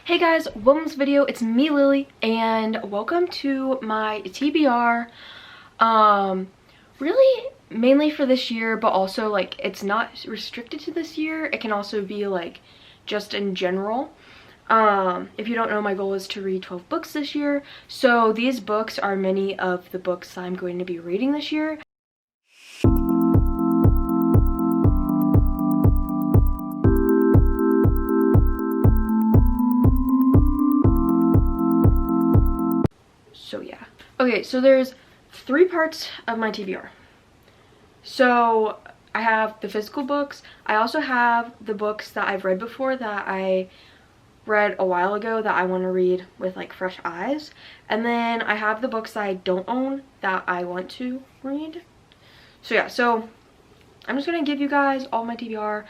Hey guys, welcome to this video. It's me, Lily, and welcome to my TBR. Really mainly for this year, but also like it's not restricted to this year. It can also be like just in general. If you don't know, my goal is to read 12 books this year. So these books are many of the books I'm going to be reading this year. So yeah. Okay, so there's 3 parts of my TBR. So I have the physical books. I also have the books that I've read before that I read a while ago that I want to read with like fresh eyes. And then I have the books that I don't own that I want to read. So yeah, so I'm just going to give you guys all my TBR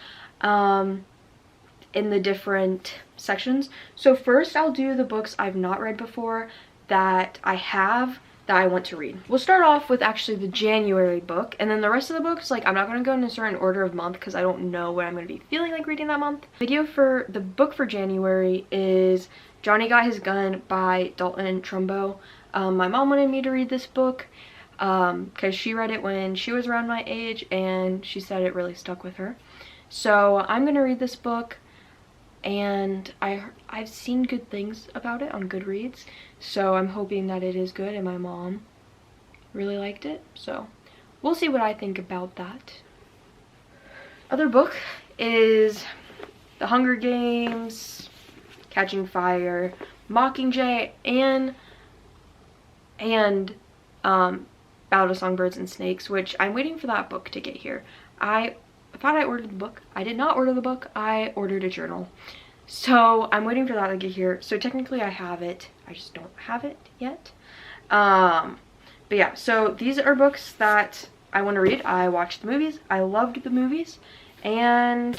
in the different sections. So first I'll do the books I've not read before that I have that I want to read. We'll start off with actually the January book, and then the rest of the books, like I'm not going to go in a certain order of month because I don't know what I'm going to be feeling like reading that month. Video for the book for January is Johnny Got His Gun by Dalton Trumbo. My mom wanted me to read this book because she read it when she was around my age and she said it really stuck with her. So I'm going to read this book, and I've seen good things about it on Goodreads, so I'm hoping that it is good, and my mom really liked it, so we'll see what I think about that. Other book is The Hunger Games, Catching Fire, Mockingjay, and Ballad of Songbirds and Snakes, which I'm waiting for that book to get here. I thought I ordered the book. I did not order the book. I ordered a journal. So I'm waiting for that to get here. So technically I have it. I just don't have it yet. But yeah, so these are books that I want to read. I watched the movies. I loved the movies. And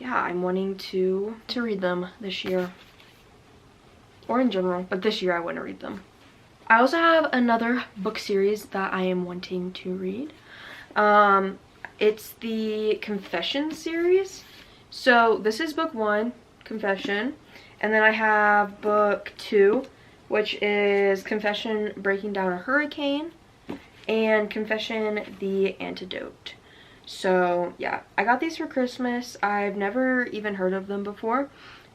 yeah, I'm wanting to read them this year. Or in general, but this year I want to read them. I also have another book series that I am wanting to read. It's the Confession series. So this is book 1, Confession, and then I have book 2, which is Confession Breaking Down a Hurricane, and Confession The Antidote. So yeah, I got these for Christmas. I've never even heard of them before,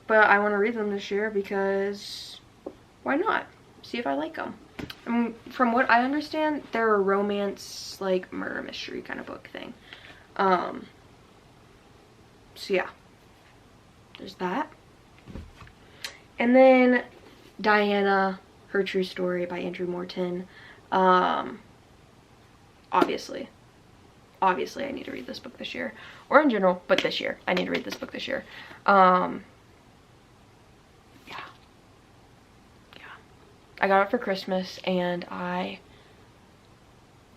but I want to read them this year because why not? See if I like them. From what I understand, they're a romance, like murder mystery kind of book thing. So yeah, there's that. And then Diana, Her True Story by Andrew Morton. Obviously I need to read this book this year, or in general, but this year I need to read this book this year. Yeah, I got it for Christmas and I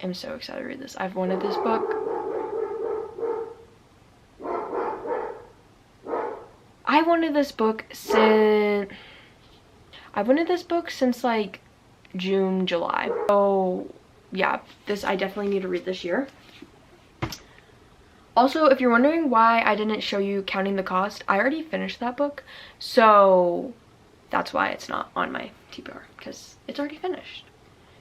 am so excited to read this. I've wanted this book. I've wanted this book since like June, July. So yeah, I definitely need to read this year. Also, if you're wondering why I didn't show you Counting the Cost, I already finished that book. So that's why it's not on my TBR, because it's already finished.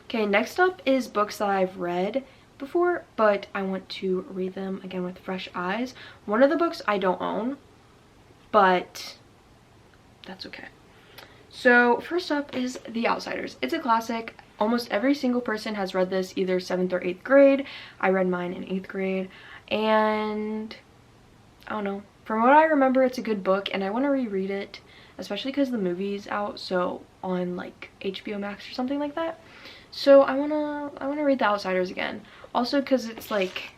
Okay, next up is books that I've read before, but I want to read them again with fresh eyes. One of the books I don't own, but that's okay. So first up is The Outsiders. It's a classic. Almost every single person has read this, either 7th or 8th grade. I read mine in 8th grade, and I don't know. From what I remember, it's a good book, and I want to reread it, especially because the movie's out, so on like HBO Max or something like that. So I wanna read The Outsiders again. Also because it's like,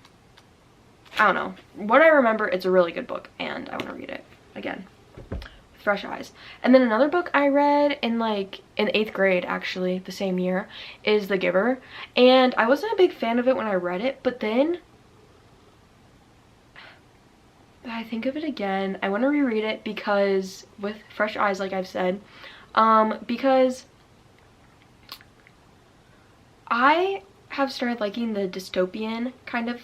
I don't know. What I remember, it's a really good book, and I want to read it again with fresh eyes. And then another book I read in 8th grade, actually the same year, is The Giver, and I wasn't a big fan of it when I read it, but then I think of it again. I want to reread it because with fresh eyes, like I've said, because I have started liking the dystopian kind of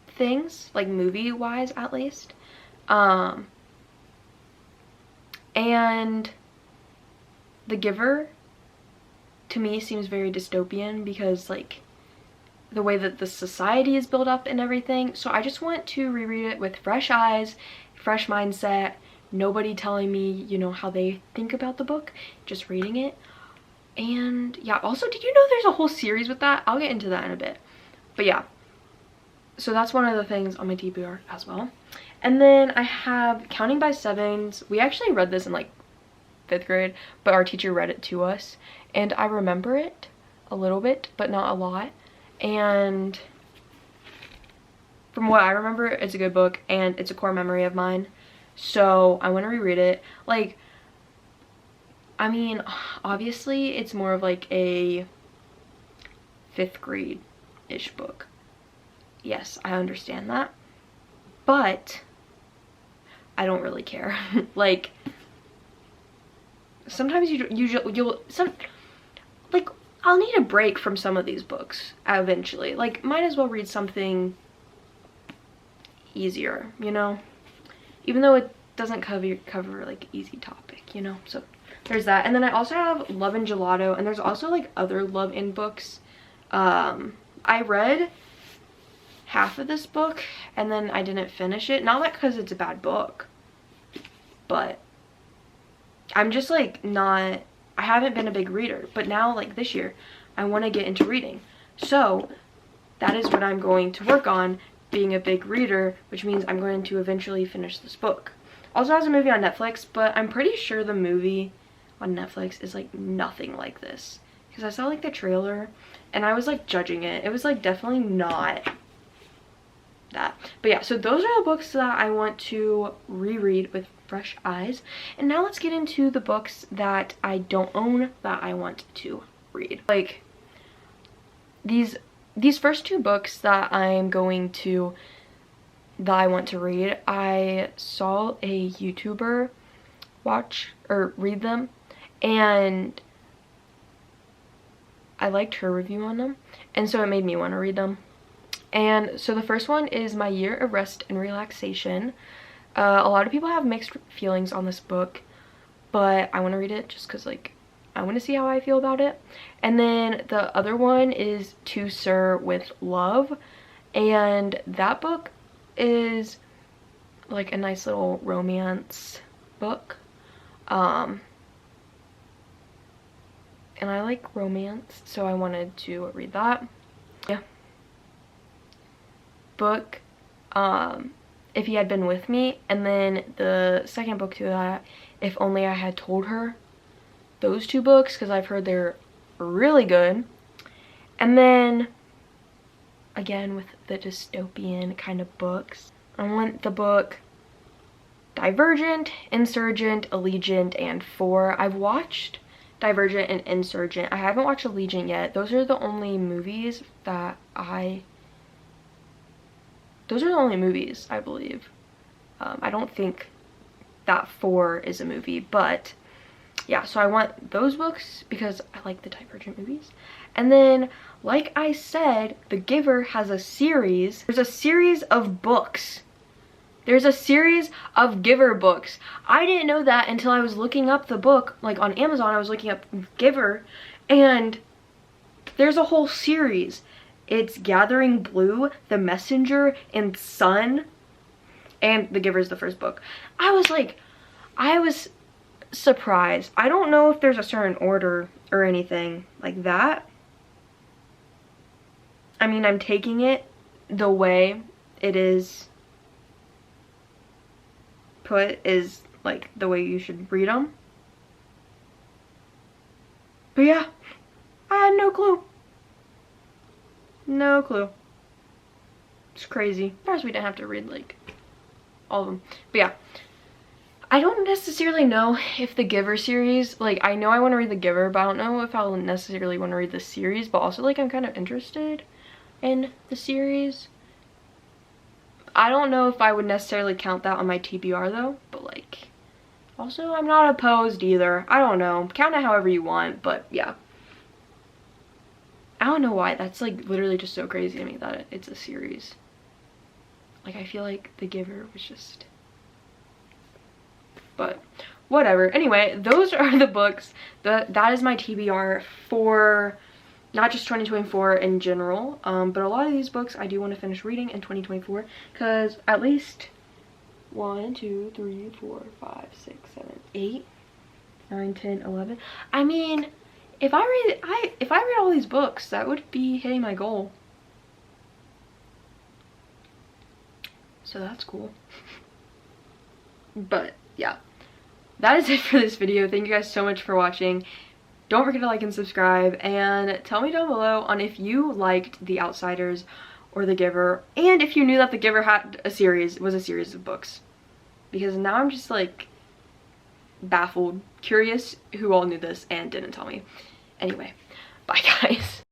things, like movie wise at least, and The Giver to me seems very dystopian because like the way that the society is built up and everything. So I just want to reread it with fresh eyes, fresh mindset, nobody telling me, you know, how they think about the book, just reading it. And yeah, also, did you know there's a whole series with that? I'll get into that in a bit. But yeah, so that's one of the things on my TBR as well. And then I have Counting by Sevens. We actually read this in like 5th grade, but our teacher read it to us. And I remember it a little bit, but not a lot. And from what I remember, it's a good book and it's a core memory of mine. So I want to reread it. Like, I mean, obviously it's more of like a 5th grade-ish book. Yes, I understand that. But I don't really care. Like, sometimes like, I'll need a break from some of these books eventually. Like, might as well read something easier, you know? Even though it doesn't cover like easy topic, you know? So there's that. And then I also have Love and Gelato, and there's also like other Love In books. I read half of this book and then I didn't finish it. Not that because it's a bad book, but I'm just like not, I haven't been a big reader, but now like this year I want to get into reading. So that is what I'm going to work on, being a big reader, which means I'm going to eventually finish this book. Also has a movie on Netflix, but I'm pretty sure the movie on Netflix is like nothing like this, because I saw like the trailer and I was like judging it. It was like definitely not that. But yeah, so those are the books that I want to reread with fresh eyes. And now let's get into the books that I don't own that I want to read. Like these first 2 books that I want to read, I saw a YouTuber watch or read them and I liked her review on them, and so it made me want to read them. And so the first one is My Year of Rest and Relaxation. A lot of people have mixed feelings on this book, but I want to read it just because like I want to see how I feel about it. And then the other one is To Sir with Love, and that book is like a nice little romance book. And I like romance, so I wanted to read that. Yeah. Book, If He Had Been With Me, and then the second book to that, If Only I Had Told Her. Those 2 books, because I've heard they're really good. And then, again, with the dystopian kind of books, I want the book Divergent, Insurgent, Allegiant, and 4. I've watched Divergent and Insurgent. I haven't watched Allegiant yet. Those are the only movies that those are the only movies, I believe. I don't think that 4 is a movie, but yeah, so I want those books because I like the Divergent movies. And then, like I said, The Giver has a series. There's a series of books. There's a series of Giver books. I didn't know that until I was looking up the book, like on Amazon. I was looking up Giver, and there's a whole series. It's Gathering Blue, The Messenger, and Sun, and The Giver is the first book. I was surprised. I don't know if there's a certain order or anything like that. I mean, I'm taking it the way it is put is like the way you should read them. But yeah, I had no clue. No clue. It's crazy. Of course we didn't have to read like all of them. But yeah, I don't necessarily know if the Giver series, like I know I want to read the Giver, but I don't know if I'll necessarily want to read the series, but also like I'm kind of interested in the series. I don't know if I would necessarily count that on my TBR though, but like also I'm not opposed either. I don't know, count it however you want, but yeah. I don't know why, that's like literally just so crazy to me that it's a series. Like I feel like The Giver was just, but whatever. Anyway, those are the books. That is my TBR for not just 2024 in general, but a lot of these books I do want to finish reading in 2024, because at least 1, 2, 3, 4, 5, 6, 7, 8, 9, 10, 11. I mean, if I read all these books, that would be hitting my goal. So that's cool. But yeah, that is it for this video. Thank you guys so much for watching. Don't forget to like and subscribe, and tell me down below on if you liked The Outsiders or The Giver, and if you knew that The Giver was a series of books, because now I'm just like baffled, curious who all knew this and didn't tell me. Anyway, bye guys.